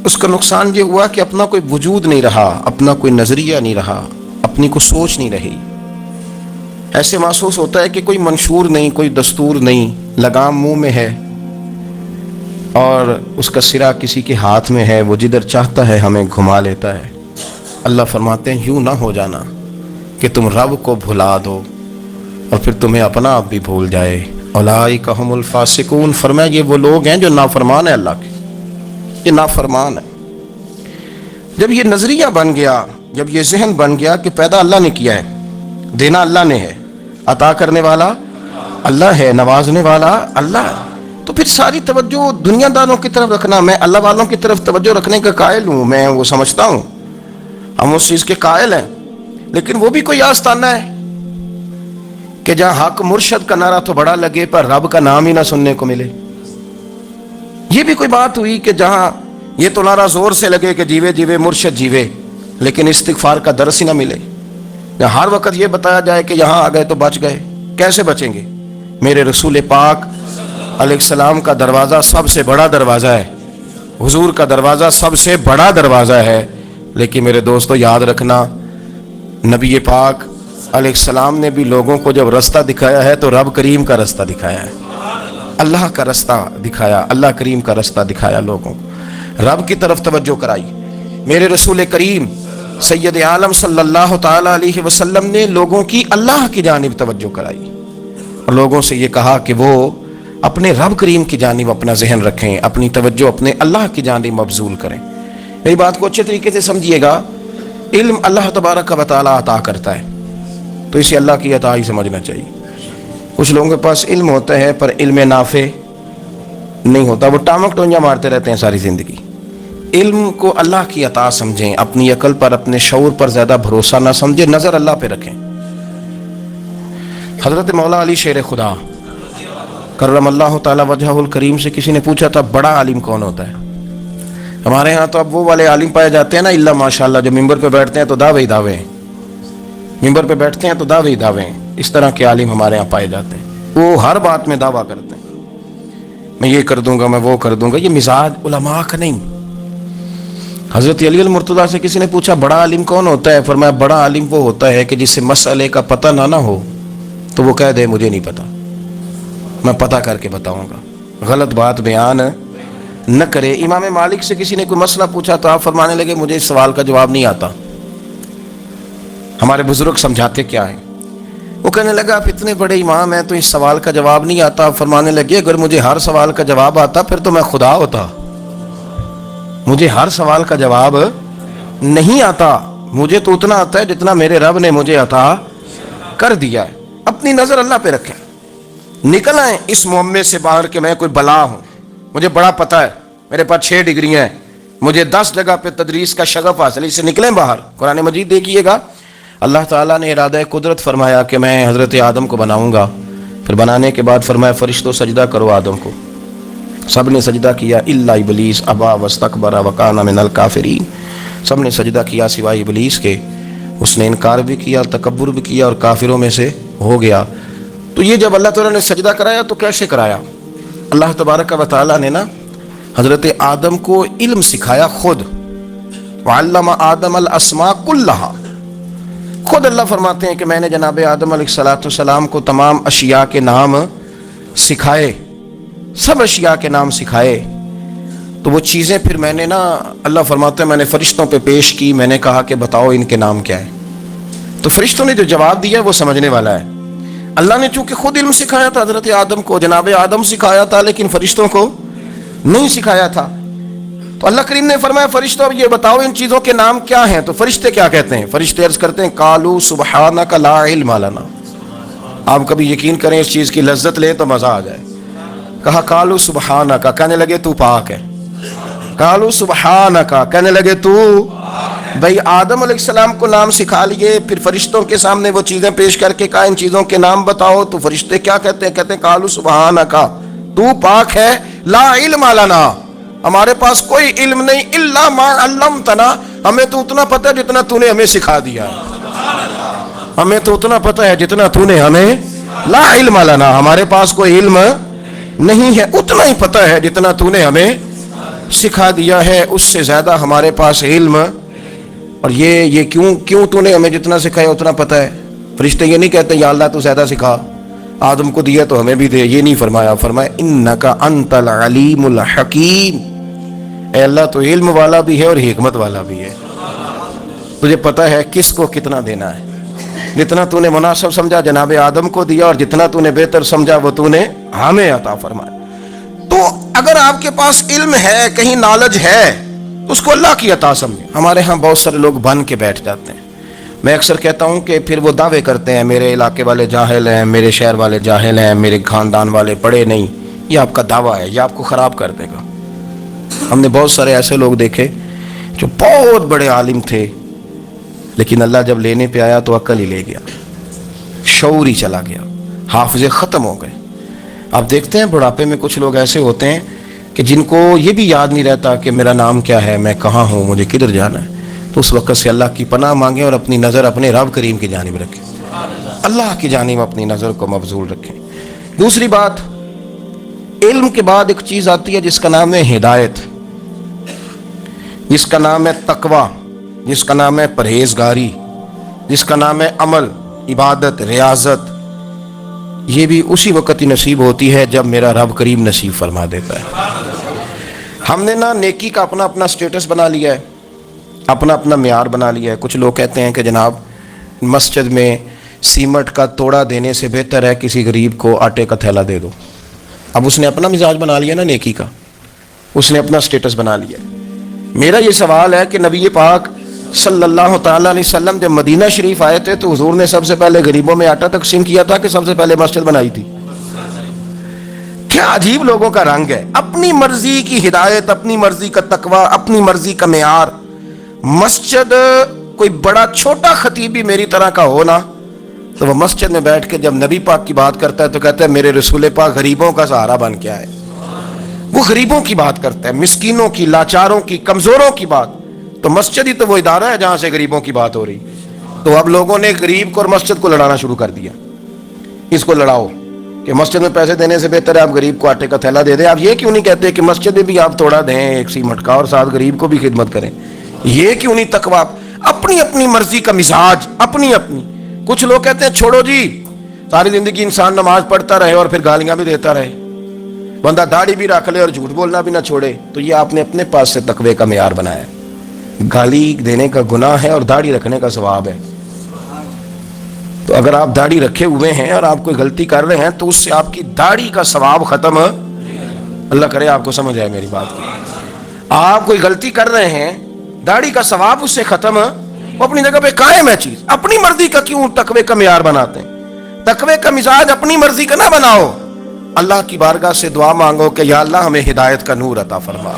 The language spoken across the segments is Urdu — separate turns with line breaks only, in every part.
اس کا نقصان یہ ہوا کہ اپنا کوئی وجود نہیں رہا، اپنا کوئی نظریہ نہیں رہا، اپنی کوئی سوچ نہیں رہی. ایسے محسوس ہوتا ہے کہ کوئی منشور نہیں، کوئی دستور نہیں، لگام منہ میں ہے اور اس کا سرا کسی کے ہاتھ میں ہے، وہ جدھر چاہتا ہے ہمیں گھما لیتا ہے. اللہ فرماتے ہیں یوں نہ ہو جانا کہ تم رب کو بھلا دو اور پھر تمہیں اپنا آپ بھی بھول جائے. اولئک هم الفاسقون، فرمایا یہ وہ لوگ ہیں جو نافرمان ہیں اللہ کے، یہ نافرمان ہے. جب یہ نظریہ بن گیا، جب یہ ذہن بن گیا کہ پیدا اللہ نے کیا ہے، دینا اللہ نے ہے، عطا کرنے والا اللہ ہے، نوازنے والا اللہ ہے، تو پھر ساری توجہ دنیا داروں کی طرف رکھنا. میں اللہ والوں کی طرف توجہ رکھنے کا قائل ہوں، میں وہ سمجھتا ہوں، ہم اس چیز کے قائل ہیں، لیکن وہ بھی کوئی آستانہ ہے کہ جہاں حق مرشد کا نعرہ تو بڑا لگے پر رب کا نام ہی نہ سننے کو ملے. یہ بھی کوئی بات ہوئی کہ جہاں یہ تو نعرہ زور سے لگے کہ جیوے جیوے مرشد جیوے، لیکن استغفار کا درس ہی نہ ملے. جہاں ہر وقت یہ بتایا جائے کہ یہاں آ گئے تو بچ گئے. کیسے بچیں گے؟ میرے رسول پاک علیہ السلام کا دروازہ سب سے بڑا دروازہ ہے، حضور کا دروازہ سب سے بڑا دروازہ ہے. لیکن میرے دوستو یاد رکھنا، نبی پاک علیہ السلام نے بھی لوگوں کو جب رستہ دکھایا ہے تو رب کریم کا رستہ دکھایا ہے، اللہ کا رستہ دکھایا، اللہ کریم کا رستہ دکھایا، لوگوں کو رب کی طرف توجہ کرائی. میرے رسول کریم سید عالم صلی اللہ تعالی علیہ وسلم نے لوگوں کی اللہ کی جانب توجہ کرائی اور لوگوں سے یہ کہا کہ وہ اپنے رب کریم کی جانب اپنا ذہن رکھیں، اپنی توجہ اپنے اللہ کی جانب مبذول کریں. میری بات کو اچھے طریقے سے سمجھیے گا. علم اللہ تبارک و تعالی عطا کرتا ہے تو اسے اللہ کی عطا ہی سمجھنا چاہیے. کچھ لوگوں کے پاس علم ہوتا ہے پر علم نافع نہیں ہوتا، وہ ٹامک ٹونجا مارتے رہتے ہیں ساری زندگی. علم کو اللہ کی عطا سمجھیں، اپنی عقل پر اپنے شعور پر زیادہ بھروسہ نہ سمجھیں، نظر اللہ پہ رکھیں. حضرت مولا علی شیر خدا کرم اللہ تعالی وجہہ الکریم سے کسی نے پوچھا تھا بڑا عالم کون ہوتا ہے؟ ہمارے ہاں تو اب وہ والے عالم پائے جاتے ہیں نا، اللہ ماشاءاللہ، جو ممبر پہ بیٹھتے ہیں تو دعوے ہی دعوے ہیں، ممبر پہ بیٹھتے ہیں تو دعوے ہی دعوے ہیں. اس طرح کے عالم ہمارے ہاں پائے جاتے ہیں، وہ ہر بات میں دعویٰ کرتے ہیں، میں یہ کر دوں گا، میں وہ کر دوں گا. یہ مزاج علماء کا نہیں. حضرت علی المرتضیٰ سے کسی نے پوچھا بڑا عالم کون ہوتا ہے؟ فرمایا بڑا عالم وہ ہوتا ہے کہ جسے مسئلے کا پتہ نہ ہو تو وہ کہہ دے مجھے نہیں پتا، میں پتہ کر کے بتاؤں گا، غلط بات بیان نہ کرے. امام مالک سے کسی نے کوئی مسئلہ پوچھا تو آپ فرمانے لگے مجھے اس سوال کا جواب نہیں آتا، ہمارے بزرگ سمجھاتے کیا ہیں. وہ کہنے لگا آپ اتنے بڑے امام ہیں تو اس سوال کا جواب نہیں آتا. آپ فرمانے لگے اگر مجھے ہر سوال کا جواب آتا پھر تو میں خدا ہوتا. مجھے ہر سوال کا جواب نہیں آتا، مجھے تو اتنا آتا ہے جتنا میرے رب نے مجھے عطا کر دیا ہے. اپنی نظر اللہ پہ رکھیں، نکل آئیں اس معمے سے باہر کہ میں کوئی بلا ہوں، مجھے بڑا پتہ ہے، میرے پاس 6 ڈگریاں ہیں، مجھے 10 جگہ پہ تدریس کا شغف حاصل ہے. اس سے نکلیں باہر. قرآن مجید دیکھیے گا، اللہ تعالیٰ نے ارادہ قدرت فرمایا کہ میں حضرت آدم کو بناؤں گا. پھر بنانے کے بعد فرمایا فرشتوں سجدہ کرو آدم کو. سب نے سجدہ کیا الا ابلیس ابا واستکبر وکان من الکافرین. سب نے سجدہ کیا سوائے ابلیس کے، اس نے انکار بھی کیا، تکبر بھی کیا اور کافروں میں سے ہو گیا. تو یہ جب اللہ تعالیٰ نے سجدہ کرایا تو کیسے کرایا؟ اللہ تبارک و تعالیٰ نے نا حضرت آدم کو علم سکھایا خود. وعلم آدم الاسماء کلہا. خود اللہ فرماتے ہیں کہ میں نے جناب آدم علیہ السلام کو تمام اشیاء کے نام سکھائے، سب اشیاء کے نام سکھائے. تو وہ چیزیں پھر میں نے نا، اللہ فرماتے ہیں میں نے فرشتوں پہ پیش کی، میں نے کہا کہ بتاؤ ان کے نام کیا ہے. تو فرشتوں نے جو جواب دیا وہ سمجھنے والا ہے. اللہ نے چونکہ خود علم سکھایا تھا حضرت آدم کو، جناب آدم سکھایا تھا، لیکن فرشتوں کو نہیں سکھایا تھا. تو اللہ کریم نے فرمایا فرشتوں اب یہ بتاؤ ان چیزوں کے نام کیا ہیں. تو فرشتے کیا کہتے ہیں؟ فرشتے عرض کرتے ہیں قالوا سبحانک لا علم لنا. آپ کبھی یقین کریں اس چیز کی لذت لیں تو مزہ آ جائے. کہا قالوا سبحانک، کہنے لگے تو پاک ہے. قالوا سبحانک، کہنے لگے تو بھائی آدم علیہ السلام کو نام سکھا لیے، پھر فرشتوں کے سامنے وہ چیزیں پیش کر کے کہا ان چیزوں کے نام بتاؤ. تو فرشتے کیا کہتے ہیں؟ کہتے ہیں قالوا سبحانک، تو پاک ہے، لا علم لنا، ہمارے پاس کوئی علم نہیں، الا ما علمتنا، ہمیں تو اتنا پتہ ہے جتنا تو نے ہمیں سکھا دیا ہے. ہمیں تو اتنا پتہ ہے جتنا تو نے ہمیں، لا علم لنا، ہمارے پاس کوئی علم نہیں ہے، اتنا ہی پتہ ہے جتنا تو نے ہمیں سکھا دیا ہے اس سے زیادہ ہمارے پاس علم. اور یہ کیوں تو نے ہمیں جتنا سکھایا اتنا پتہ ہے. فرشتے یہ نہیں کہتے یا اللہ تو زیادہ سکھا, آدم کو دیا تو ہمیں بھی دے. یہ نہیں فرمایا, فرمایا انکا انت العلیم الحکیم. اے اللہ تو علم والا بھی ہے اور حکمت والا بھی ہے, تجھے پتہ ہے کس کو کتنا دینا ہے. جتنا تو نے مناسب سمجھا جناب آدم کو دیا, اور جتنا تو نے بہتر سمجھا وہ تو نے ہمیں عطا فرمایا. تو اگر آپ کے پاس علم ہے, کہیں نالج ہے, اس کو اللہ کی عطا سمجھیں. ہمارے ہاں بہت سارے لوگ بن کے بیٹھ جاتے ہیں. میں اکثر کہتا ہوں کہ پھر وہ دعوے کرتے ہیں میرے علاقے والے جاہل ہیں, میرے شہر والے جاہل ہیں, میرے خاندان والے پڑھے نہیں. یہ آپ کا دعویٰ ہے, یہ آپ کو خراب کر دے گا. ہم نے بہت سارے ایسے لوگ دیکھے جو بہت بڑے عالم تھے, لیکن اللہ جب لینے پہ آیا تو عقل ہی لے گیا, شعور ہی چلا گیا, حافظے ختم ہو گئے. آپ دیکھتے ہیں بڑھاپے میں کچھ لوگ ایسے ہوتے ہیں کہ جن کو یہ بھی یاد نہیں رہتا کہ میرا نام کیا ہے, میں کہاں ہوں, مجھے کدھر جانا ہے. تو اس وقت سے اللہ کی پناہ مانگیں اور اپنی نظر اپنے رب کریم کی جانب رکھیں, اللہ کی جانب اپنی نظر کو مبذول رکھیں. دوسری بات, علم کے بعد ایک چیز آتی ہے جس کا نام ہے ہدایت, جس کا نام ہے تقویٰ, جس کا نام ہے پرہیزگاری, جس کا نام ہے عمل, عبادت, ریاضت. یہ بھی اسی وقت ہی نصیب ہوتی ہے جب میرا رب کریم نصیب فرما دیتا ہے. ہم نے نا نیکی کا اپنا اپنا سٹیٹس بنا لیا ہے, اپنا اپنا معیار بنا لیا ہے. کچھ لوگ کہتے ہیں کہ جناب مسجد میں سیمٹ کا توڑا دینے سے بہتر ہے کسی غریب کو آٹے کا تھیلا دے دو. اب اس نے اپنا مزاج بنا لیا نا نیکی کا, اس نے اپنا سٹیٹس بنا لیا. میرا یہ سوال ہے کہ نبی پاک صلی اللہ تعالیٰ علیہ وسلم جب مدینہ شریف آئے تھے تو حضور نے سب سے پہلے غریبوں میں آٹا تقسیم کیا تھا کہ سب سے پہلے مسجد بنائی تھی؟ کیا عجیب لوگوں کا رنگ ہے, اپنی مرضی کی ہدایت, اپنی مرضی کا تقویٰ, اپنی مرضی کا معیار. مسجد کوئی بڑا چھوٹا خطیب بھی میری طرح کا ہو نا, تو وہ مسجد میں بیٹھ کے جب نبی پاک کی بات کرتا ہے تو کہتا ہے میرے رسول پاک غریبوں کا سہارا بن کے آئے. وہ غریبوں کی بات کرتا ہے, مسکینوں کی, لاچاروں کی, کمزوروں کی بات. تو مسجد ہی تو وہ ادارہ ہے جہاں سے غریبوں کی بات ہو رہی. تو اب لوگوں نے غریب کو اور مسجد کو لڑانا شروع کر دیا. اس کو لڑاؤ کہ مسجد میں پیسے دینے سے بہتر ہے آپ غریب کو آٹے کا تھیلا دے دیں. آپ یہ کیوں نہیں کہتے کہ مسجد میں بھی آپ تھوڑا دیں ایک سیمٹ کا, اور ساتھ غریب کو بھی خدمت کریں؟ یہ کیوں نہیں تقویٰ؟ اپنی اپنی مرضی کا مزاج, اپنی اپنی. کچھ لوگ کہتے ہیں چھوڑو جی, ساری زندگی انسان نماز پڑھتا رہے اور پھر گالیاں بھی دیتا رہے, بندہ داڑھی بھی رکھ لے اور جھوٹ بولنا بھی نہ چھوڑے. تو یہ آپ نے اپنے پاس سے تقوی کا معیار بنایا. گالی دینے کا گناہ ہے اور داڑھی رکھنے کا ثواب ہے. تو اگر آپ داڑھی رکھے ہوئے ہیں اور آپ کوئی غلطی کر رہے ہیں تو اس سے آپ کی داڑھی کا ثواب ختم, اللہ کرے آپ کو سمجھ آئے میری بات کی. آپ کوئی غلطی کر رہے ہیں, داڑھی کا ثواب اس سے ختم, وہ اپنی جگہ پہ قائم ہے چیز. اپنی مرضی کا کیوں تقوی کا معیار بناتے ہیں؟ تقوی کا مزاج اپنی مرضی کا نہ بناؤ. اللہ کی بارگاہ سے دعا مانگو کہ یا اللہ ہمیں ہدایت کا نور عطا فرما,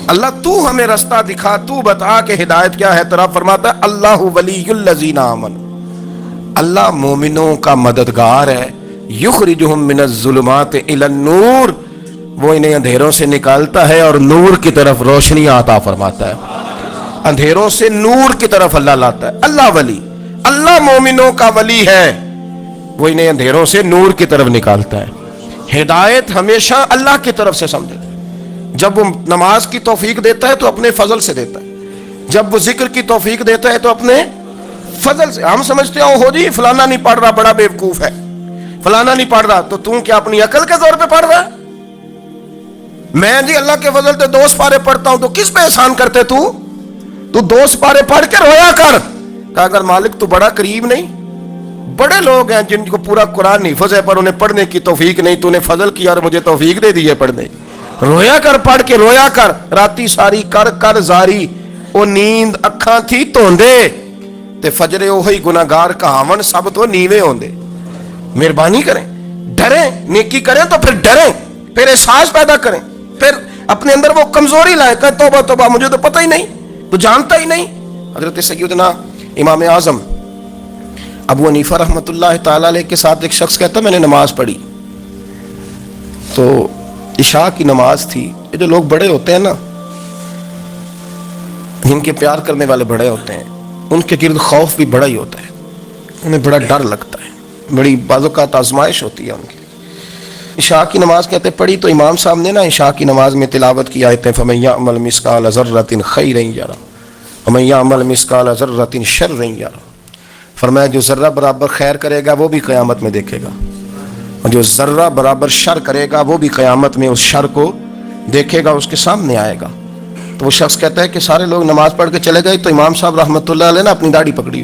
اللہ تو ہمیں رستہ دکھا, تو بتا کہ ہدایت کیا ہے. ترا فرماتا ہے اللہ ولی الذین آمنوا, اللہ مومنوں کا مددگار ہے. یخرجہم من الظلمات الی النور, وہ انہیں اندھیروں سے نکالتا ہے اور نور کی طرف روشنی عطا فرماتا ہے. اندھیروں سے نور کی طرف اللہ لاتا ہے. اللہ ولی, اللہ مومنوں کا ولی ہے, وہ انہیں اندھیروں سے نور کی طرف نکالتا ہے. ہدایت ہمیشہ اللہ کی طرف سے سمجھے. جب وہ نماز کی توفیق دیتا ہے تو اپنے فضل سے دیتا ہے, جب وہ ذکر کی توفیق دیتا ہے تو اپنے فضل سے. ہم سمجھتے ہو جی فلانا نہیں پڑھ رہا بڑا بیوقوف ہے, فلانا نہیں پڑھ رہا, تو تم کیا اپنی عقل کے زور پہ پڑھ رہا ہے؟ میں جی اللہ کے فضل سے 2 سپارے پڑھتا ہوں, تو کس پہ احسان کرتے تو 2 سپارے پڑھ کے رویا کر. کہا اگر مالک تو بڑا قریب نہیں, بڑے لوگ ہیں جن کو پورا قرآن حفظ ہے پر انہیں پڑھنے کی توفیق نہیں, تو نے فضل کیا اور مجھے توفیق دے دی ہے پڑھنے. رویا کر, پڑھ کے رویا کر. راتی ساری کر کر زاری, او نیند اکھاں تھی توندے, تے فجرے اوہی گناہگار کہاون سب تو نیوے ہوندے. مہربانی کریں, ڈریں, نیکی کریں تو پھر ڈریں, پھر احساس پیدا کریں, پھر اپنے اندر وہ کمزوری لائیں کہ توبہ توبہ مجھے تو پتہ ہی نہیں, تو جانتا ہی نہیں. حضرت سیدنا امام اعظم ابو حنیفہ رحمۃ اللہ تعالی علیہ کے ساتھ ایک شخص کہتا میں نے نماز پڑھی, تو عشاء کی نماز تھی. یہ جو لوگ بڑے ہوتے ہیں نا, جن کے پیار کرنے والے بڑے ہوتے ہیں, ان کے گرد خوف بھی بڑا ہی ہوتا ہے, انہیں بڑا ڈر لگتا ہے, بڑی بعض اوقات آزمائش ہوتی ہے ان کی. عشاء کی نماز کہتے پڑھی تو امام صاحب نے نا عشاء کی نماز میں تلاوت کی آیتیں فَمَن يَعْمَلْ مِثْقَالَ ذَرَّةٍ خَيْرًا يَرَهُ وَمَن يَعْمَلْ مِثْقَالَ ذَرَّةٍ شَرًّا يَرَهُ، فرمایا جو ذرہ برابر خیر کرے گا وہ بھی قیامت میں دیکھے گا، اور جو ذرہ برابر شر کرے گا وہ بھی قیامت میں اس شر کو دیکھے گا، اس کے سامنے آئے گا۔ تو وہ شخص کہتا ہے کہ سارے لوگ نماز پڑھ کے چلے گئے تو امام صاحب رحمۃ اللہ علیہ نے اپنی داڑھی پکڑی،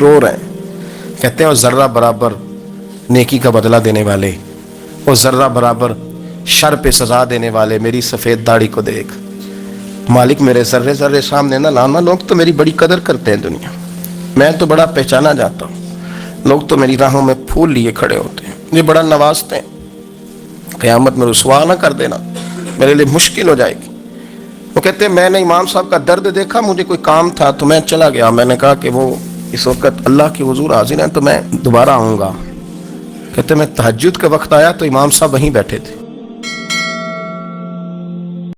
رو رہے ہیں، کہتے ہیں اور ذرہ برابر نیکی کا بدلہ دینے والے اور ذرہ برابر شر پہ سزا دینے والے میری سفید داڑھی کو دیکھ، مالک میرے ذرے ذرے سامنے نہ لانا، لوگ تو میری بڑی قدر کرتے ہیں دنیا، میں تو بڑا پہچانا جاتا ہوں، لوگ تو میری راہوں میں پھول لیے کھڑے ہوتے ہیں، مجھے بڑا نوازتے ہیں، قیامت میں رسوا نہ کر دینا، میرے لیے مشکل ہو جائے گی۔ وہ کہتے ہیں میں نے امام صاحب کا درد دیکھا، مجھے کوئی کام تھا تو میں چلا گیا، میں نے کہا کہ وہ اس وقت اللہ کی حضور حاضر ہیں تو میں دوبارہ آؤں گا۔ کہتے میں تہجد کے وقت آیا تو امام صاحب وہیں بیٹھے تھے،